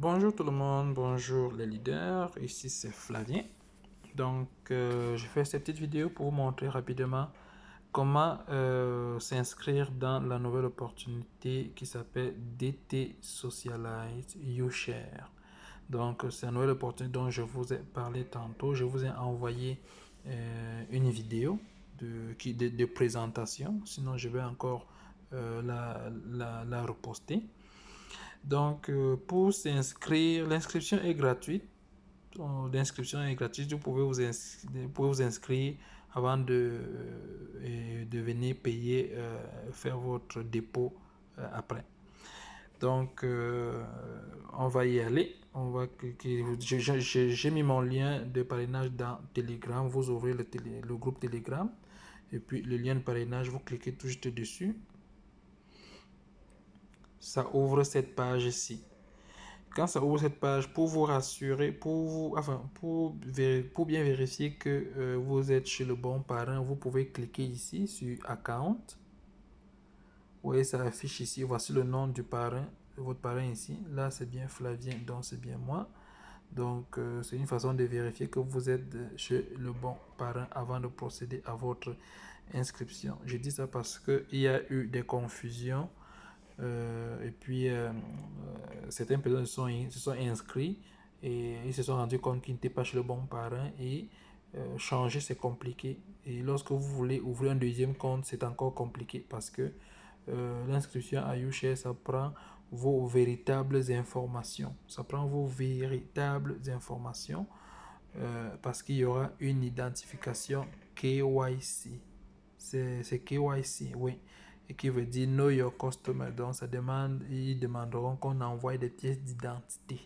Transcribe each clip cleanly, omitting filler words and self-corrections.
Bonjour tout le monde, bonjour les leaders, ici c'est Flavien. Donc je fais cette petite vidéo pour vous montrer rapidement comment s'inscrire dans la nouvelle opportunité qui s'appelle DT Socialize YouShare. Donc c'est une nouvelle opportunité dont je vous ai parlé tantôt. Je vous ai envoyé une vidéo de présentation, sinon je vais encore la reposter. Donc, pour s'inscrire, l'inscription est gratuite. L'inscription est gratuite. Vous pouvez vous inscrire avant de venir payer, faire votre dépôt après. Donc, on va y aller. J'ai mis mon lien de parrainage dans Telegram. Vous ouvrez le groupe Telegram. Et puis, le lien de parrainage, vous cliquez tout juste dessus. Ça ouvre cette page ici. Quand ça ouvre cette page, pour vous rassurer, pour bien vérifier que vous êtes chez le bon parrain, vous pouvez cliquer ici sur Account. Vous voyez, ça affiche ici. Voici le nom du parrain, de votre parrain ici. Là, c'est bien Flavien, donc c'est bien moi. Donc, c'est une façon de vérifier que vous êtes chez le bon parrain avant de procéder à votre inscription. Je dis ça parce qu'il y a eu des confusions. Et puis, certaines personnes se sont inscrits et ils se sont rendus compte qu'ils n'étaient pas chez le bon parrain et changer c'est compliqué. Et lorsque vous voulez ouvrir un deuxième compte, c'est encore compliqué parce que l'inscription à YouShare, ça prend vos véritables informations. Ça prend vos véritables informations parce qu'il y aura une identification KYC. C'est KYC, oui. Et qui veut dire Know Your Customer. Donc, ils demanderont qu'on envoie des pièces d'identité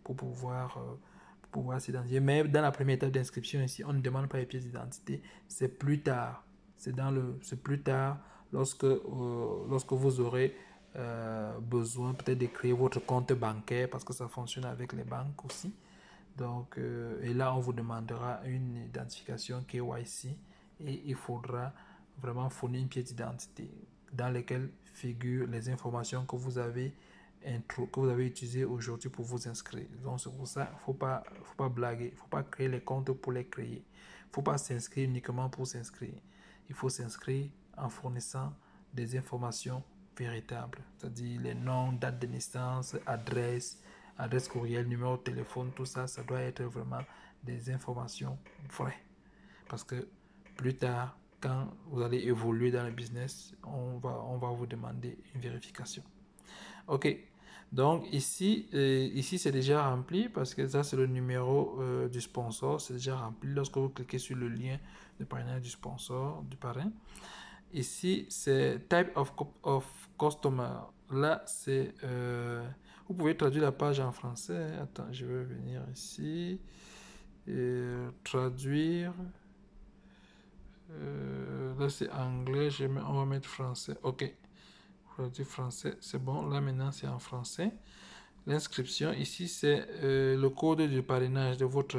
pour pouvoir s'identifier. Mais dans la première étape d'inscription ici, on ne demande pas les pièces d'identité. C'est plus tard. C'est plus tard lorsque vous aurez besoin peut-être de créer votre compte bancaire parce que ça fonctionne avec les banques aussi. Donc, et là, on vous demandera une identification KYC et il faudra vraiment fournir une pièce d'identité dans laquelle figurent les informations que vous avez utilisées aujourd'hui pour vous inscrire. Donc, c'est pour ça, faut pas blaguer, il ne faut pas créer les comptes pour les créer. Il ne faut pas s'inscrire uniquement pour s'inscrire. Il faut s'inscrire en fournissant des informations véritables, c'est-à-dire les noms, date de naissance, adresse courriel, numéro de téléphone, tout ça, ça doit être vraiment des informations vraies. Parce que plus tard, quand vous allez évoluer dans le business, on va vous demander une vérification. Ok, donc ici c'est déjà rempli parce que ça c'est le numéro du sponsor, c'est déjà rempli lorsque vous cliquez sur le lien de parrainage du sponsor, du parrain. Ici c'est Type of Customer. Là c'est vous pouvez traduire la page en français. Attends, je vais venir ici et traduire. Là c'est anglais, on va mettre français. Ok, traduire français, c'est bon. Là maintenant c'est en français. L'inscription ici c'est le code de parrainage de votre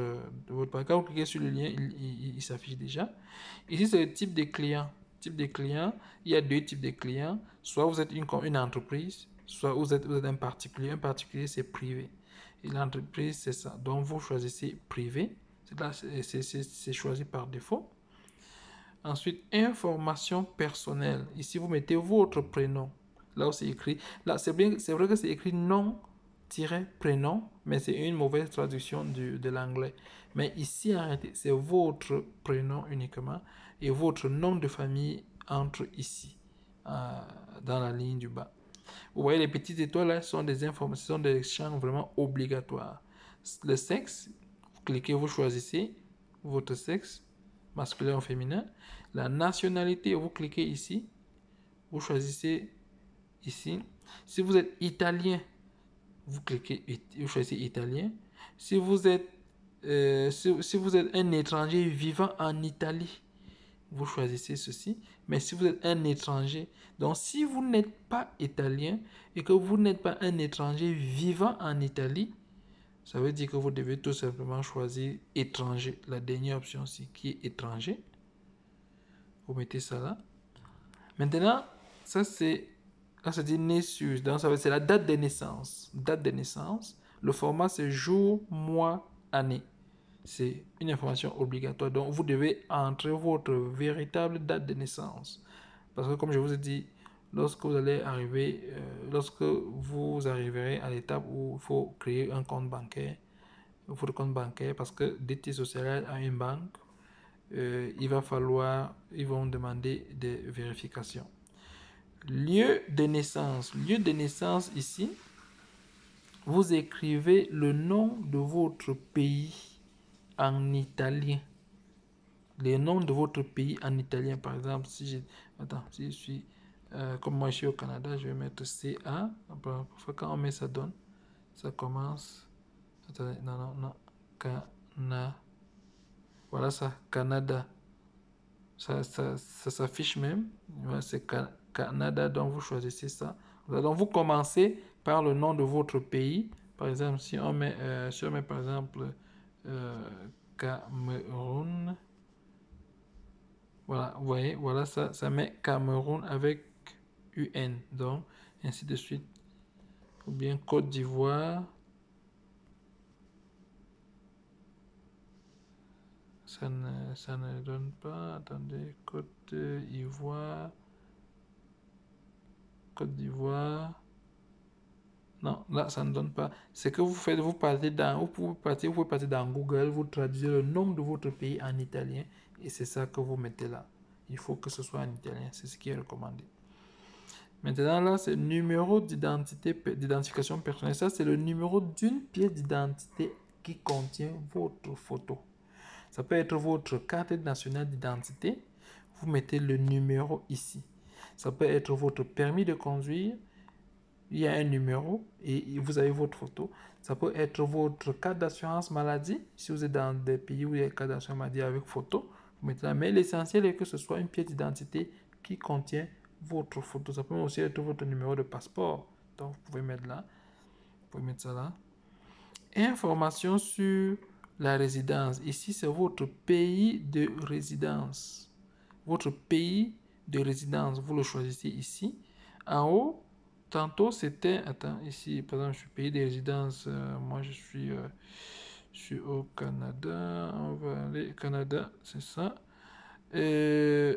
parrain. Quand vous cliquez sur le lien, il s'affiche déjà. Ici c'est le type de client. Type de client, il y a deux types de clients. Soit vous êtes une entreprise, soit vous êtes un particulier. Un particulier c'est privé. Et l'entreprise c'est ça. Donc vous choisissez privé. C'est choisi par défaut. Ensuite, information personnelle. Ici, vous mettez votre prénom. Là où c'est écrit. Là, c'est vrai que c'est écrit nom-prénom, mais c'est une mauvaise traduction de l'anglais. Mais ici, arrêtez, c'est votre prénom uniquement et votre nom de famille entre ici, dans la ligne du bas. Vous voyez, les petites étoiles là sont des informations, des champs vraiment obligatoires. Le sexe, vous cliquez, vous choisissez votre sexe, masculin ou féminin. La nationalité, vous cliquez ici, vous choisissez ici. Si vous êtes italien, vous cliquez, vous choisissez italien. Si vous êtes un étranger vivant en Italie, vous choisissez ceci. Mais si vous êtes un étranger, donc si vous n'êtes pas italien et que vous n'êtes pas un étranger vivant en Italie, ça veut dire que vous devez tout simplement choisir étranger. La dernière option ici qui est étranger. Vous mettez ça là. Maintenant, ça c'est dit né sur. Donc ça veut dire c'est la date de naissance. Date de naissance. Le format, c'est jour, mois, année. C'est une information obligatoire. Donc, vous devez entrer votre véritable date de naissance. Parce que, comme je vous ai dit, lorsque vous allez arriver, lorsque vous arriverez à l'étape où il faut créer un compte bancaire, votre compte bancaire, parce que DT Social a une banque, ils vont demander des vérifications. Lieu de naissance. Lieu de naissance ici, vous écrivez le nom de votre pays en italien. Les noms de votre pays en italien, par exemple, si je suis, comme moi je suis au Canada, je vais mettre CA. Parfois quand on met ça donne, ça commence, attendez, non, voilà ça, Canada. Ça s'affiche même, c'est Canada, donc vous choisissez ça. Donc vous commencez par le nom de votre pays. Par exemple, si on met par exemple Cameroun, voilà, vous voyez, voilà ça met Cameroun avec UN, donc ainsi de suite. Ou bien Côte d'Ivoire, ça ne donne pas, attendez, Côte d'Ivoire. Côte d'Ivoire. Non, là, ça ne donne pas. C'est que vous faites, vous pouvez partir dans Google, vous traduisez le nom de votre pays en italien et c'est ça que vous mettez là. Il faut que ce soit en italien, c'est ce qui est recommandé. Maintenant, là, c'est numéro d'identification personnelle. Ça, c'est le numéro d'une pièce d'identité qui contient votre photo. Ça peut être votre carte nationale d'identité. Vous mettez le numéro ici. Ça peut être votre permis de conduire. Il y a un numéro et vous avez votre photo. Ça peut être votre carte d'assurance maladie. Si vous êtes dans des pays où il y a une carte d'assurance maladie avec photo, vous mettez là. Mais l'essentiel est que ce soit une pièce d'identité qui contient votre photo. Ça peut aussi être votre numéro de passeport. Donc, vous pouvez mettre là. Vous pouvez mettre ça là. Information sur la résidence. Ici, c'est votre pays de résidence. Votre pays de résidence, vous le choisissez ici. En haut, tantôt c'était, attends, ici, par exemple, je suis pays de résidence, moi je suis au Canada, on va aller au Canada, c'est ça.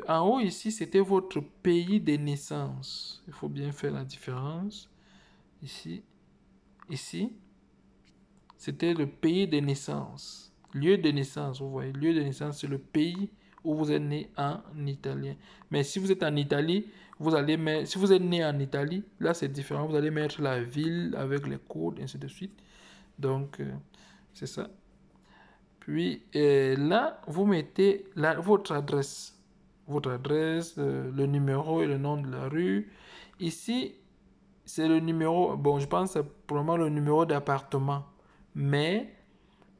En haut ici, c'était votre pays de naissance. Il faut bien faire la différence. Ici, c'était le pays de naissance. Lieu de naissance, vous voyez, lieu de naissance, c'est le pays où vous êtes né en italien. Mais si vous êtes en Italie, vous allez mettre, si vous êtes né en Italie, là c'est différent, vous allez mettre la ville avec les codes, ainsi de suite. Donc, c'est ça. Puis là, vous mettez votre adresse. Votre adresse, le numéro et le nom de la rue. Ici, c'est le numéro, bon, je pense que c'est probablement le numéro d'appartement. Mais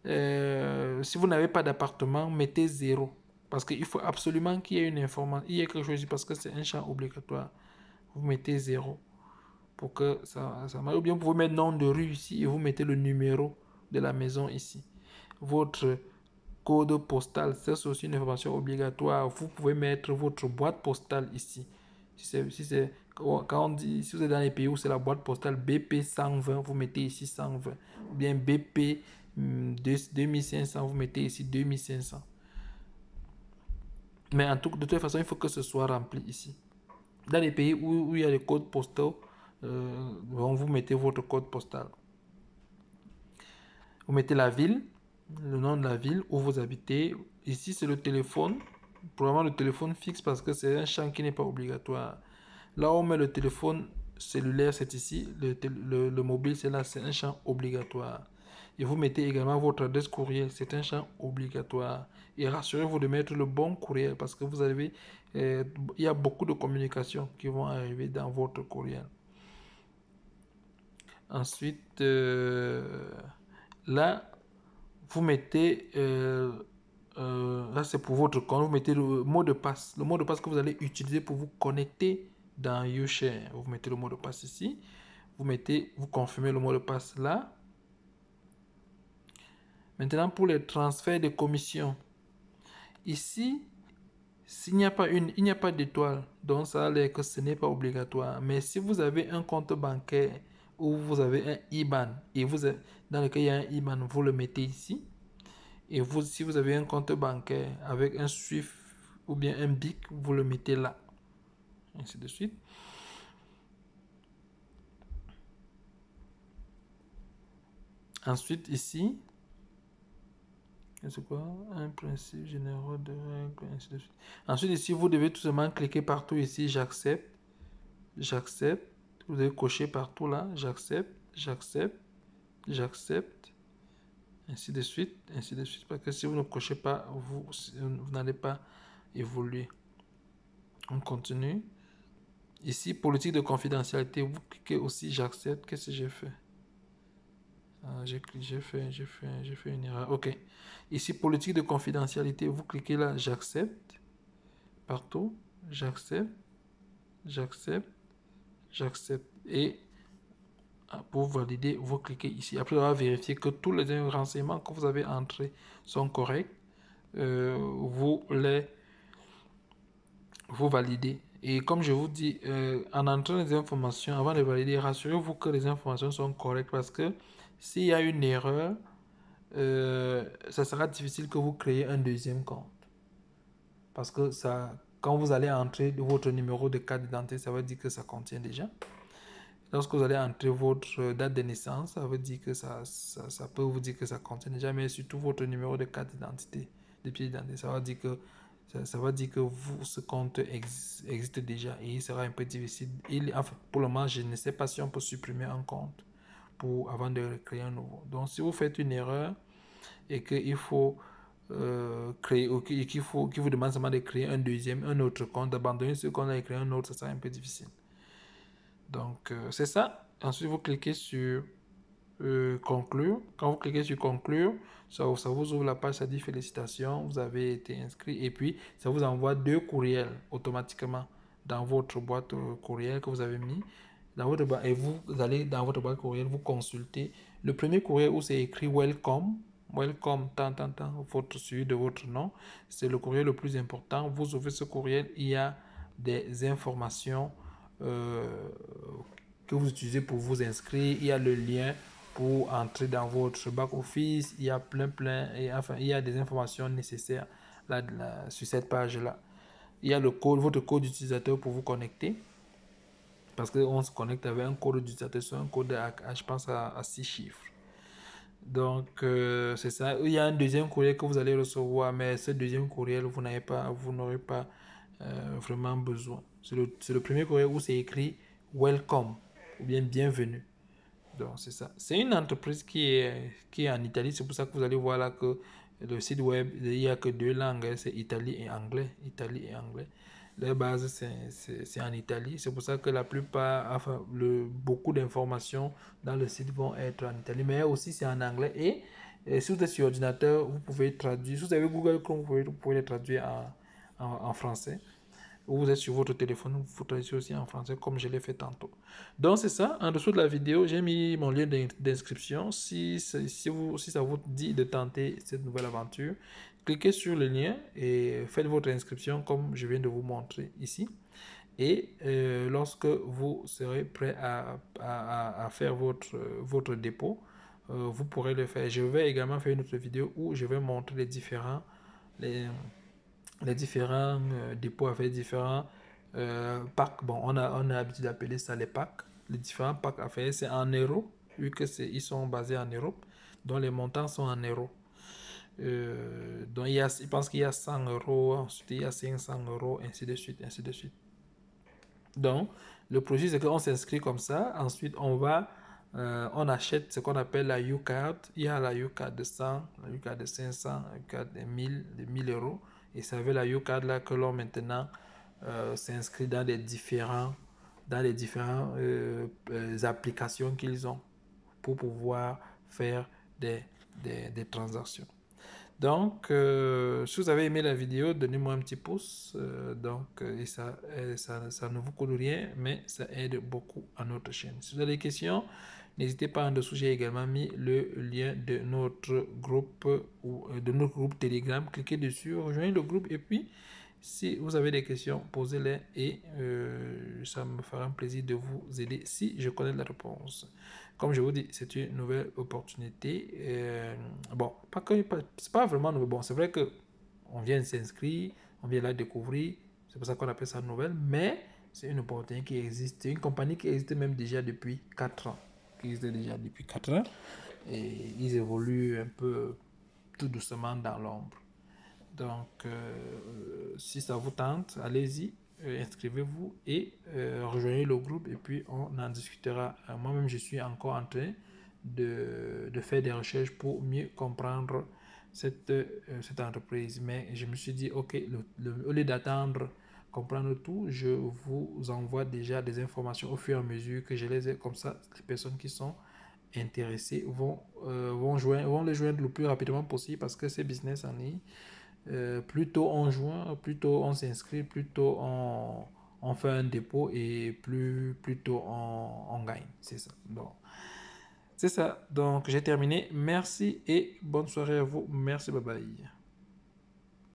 si vous n'avez pas d'appartement, mettez 0. Parce qu'il faut absolument qu'il y ait une information, il y ait quelque chose, parce que c'est un champ obligatoire. Vous mettez 0 pour que ça marche. Ou bien vous pouvez mettre nom de rue ici et vous mettez le numéro de la maison ici. Votre code postal, c'est aussi une information obligatoire. Vous pouvez mettre votre boîte postale ici. Quand on dit, si vous êtes dans les pays où c'est la boîte postale BP 120, vous mettez ici 120. Ou bien BP 2500, vous mettez ici 2500. Mais de toute façon, il faut que ce soit rempli ici. Dans les pays où il y a les codes postaux, vous mettez votre code postal. Vous mettez la ville, le nom de la ville où vous habitez. Ici, c'est le téléphone. Probablement le téléphone fixe parce que c'est un champ qui n'est pas obligatoire. Là où on met le téléphone cellulaire, c'est ici. Le mobile, c'est là, c'est un champ obligatoire. Et vous mettez également votre adresse courriel, c'est un champ obligatoire. Et rassurez-vous de mettre le bon courriel parce que vous avez, il y a beaucoup de communications qui vont arriver dans votre courriel. Ensuite, là, vous mettez, là c'est pour votre compte, vous mettez le mot de passe. Le mot de passe que vous allez utiliser pour vous connecter dans YouShare. Vous mettez le mot de passe ici. Vous confirmez le mot de passe là. Maintenant, pour les transferts de commissions, ici, il n'y a pas d'étoile, donc ça a l'air que ce n'est pas obligatoire. Mais si vous avez un compte bancaire où vous avez un IBAN et dans lequel il y a un IBAN, vous le mettez ici. Et vous, si vous avez un compte bancaire avec un SWIFT ou bien un BIC, vous le mettez là. Ainsi de suite. Ensuite, ici, c'est quoi? Un principe général de règles, ainsi de suite. Ensuite, ici, vous devez tout simplement cliquer partout ici, j'accepte, j'accepte. Vous devez cocher partout là, j'accepte, j'accepte, j'accepte, ainsi de suite, parce que si vous ne cochez pas, vous n'allez pas évoluer. On continue. Ici, politique de confidentialité, vous cliquez aussi, j'accepte. Qu'est-ce que j'ai fait? J'ai fait une erreur. Ok. Ici, politique de confidentialité, vous cliquez là, j'accepte. Partout, j'accepte, j'accepte, j'accepte. Et pour valider, vous cliquez ici. Après avoir vérifié que tous les renseignements que vous avez entrés sont corrects, vous validez. Et comme je vous dis, en entrant les informations, avant de valider, rassurez-vous que les informations sont correctes parce que s'il y a une erreur, ça sera difficile que vous créez un deuxième compte. Parce que ça, quand vous allez entrer votre numéro de carte d'identité, ça veut dire que ça contient déjà. Lorsque vous allez entrer votre date de naissance, ça veut dire que ça peut vous dire que ça contient déjà, mais surtout votre numéro de carte d'identité, de pied d'identité, ça va dire que ce compte existe déjà et il sera un peu difficile. Enfin, pour le moment, je ne sais pas si on peut supprimer un compte avant de créer un nouveau. Donc, si vous faites une erreur et qu'il faut créer, qu'il vous demande seulement de créer un autre compte, d'abandonner ce compte et créer un autre, ça sera un peu difficile. Donc, c'est ça. Ensuite, vous cliquez sur conclure. Quand vous cliquez sur conclure, ça vous ouvre la page, ça dit félicitations, vous avez été inscrit. Et puis, ça vous envoie 2 courriels automatiquement dans votre boîte courriel que vous avez mis. Et vous allez dans votre boîte courriel, vous consultez le premier courriel où c'est écrit welcome. Welcome, celui de votre nom. C'est le courriel le plus important. Vous ouvrez ce courriel, il y a des informations que vous utilisez pour vous inscrire. Il y a le lien pour entrer dans votre back-office. Il y a il y a des informations nécessaires sur cette page-là. Il y a votre code d'utilisateur pour vous connecter. Parce qu'on se connecte avec un code d'utilisateur, c'est un code je pense, à 6 chiffres. Donc, c'est ça. Il y a un deuxième courriel que vous allez recevoir, mais ce deuxième courriel, vous n'aurez pas vraiment besoin. C'est le premier courriel où c'est écrit Welcome ou bien Bienvenue. Donc, c'est ça. C'est une entreprise qui est en Italie. C'est pour ça que vous allez voir là que le site web, il n'y a que 2 langues, c'est Italie et anglais. Italie et anglais. La base, c'est en Italie. C'est pour ça que la plupart, enfin, beaucoup d'informations dans le site vont être en Italie. Mais aussi, c'est en anglais. Et si vous êtes sur ordinateur, vous pouvez traduire. Si vous avez Google Chrome, vous pouvez le traduire en français. Ou vous êtes sur votre téléphone, vous traduisez aussi en français comme je l'ai fait tantôt. Donc c'est ça, en dessous de la vidéo, j'ai mis mon lien d'inscription. Si ça vous dit de tenter cette nouvelle aventure, cliquez sur le lien et faites votre inscription comme je viens de vous montrer ici. Et lorsque vous serez prêt à faire votre dépôt, vous pourrez le faire. Je vais également faire une autre vidéo où je vais montrer les différents dépôts avec différents packs. Bon, on a l'habitude d'appeler ça les packs. Les différents packs à faire, c'est en euros, vu que ils sont basés en Europe, dont les montants sont en euros. Donc, je pense qu'il y a 100 euros, ensuite il y a 500 euros, ainsi de suite, ainsi de suite. Donc, le projet, c'est qu'on s'inscrit comme ça. Ensuite, on achète ce qu'on appelle la U-Card. Il y a la U-Card de 100, la U-Card de 500, la U-Card de 1000 euros. Et c'est avec la U-Card là que l'on maintenant s'inscrit dans les différentes applications qu'ils ont pour pouvoir faire des transactions. Donc, si vous avez aimé la vidéo, donnez-moi un petit pouce. Et ça ne vous coûte rien, mais ça aide beaucoup à notre chaîne. Si vous avez des questions, n'hésitez pas en dessous. J'ai également mis le lien de notre groupe Telegram. Cliquez dessus, rejoignez le groupe et puis Si vous avez des questions, posez-les et ça me fera un plaisir de vous aider si je connais la réponse. Comme je vous dis, c'est une nouvelle opportunité. Bon, c'est pas vraiment nouveau. Bon, c'est vrai que on vient s'inscrire, on vient la découvrir. C'est pour ça qu'on appelle ça nouvelle. Mais c'est une opportunité qui existe. C'est une compagnie qui existe même déjà depuis 4 ans. Qui existe déjà depuis 4 ans. Et ils évoluent un peu tout doucement dans l'ombre. Donc, si ça vous tente, allez-y, inscrivez-vous et rejoignez le groupe et puis on en discutera. Moi-même, je suis encore en train de faire des recherches pour mieux comprendre cette entreprise. Mais je me suis dit, OK, au lieu d'attendre comprendre tout, je vous envoie déjà des informations au fur et à mesure que je les ai. Comme ça, les personnes qui sont intéressés vont les joindre le plus rapidement possible parce que c'est business en ligne. Plus tôt on joint, plus tôt on s'inscrit, plus tôt on fait un dépôt et plus tôt on gagne. C'est ça. Donc, c'est ça. Donc, j'ai terminé. Merci et bonne soirée à vous. Merci, bye bye.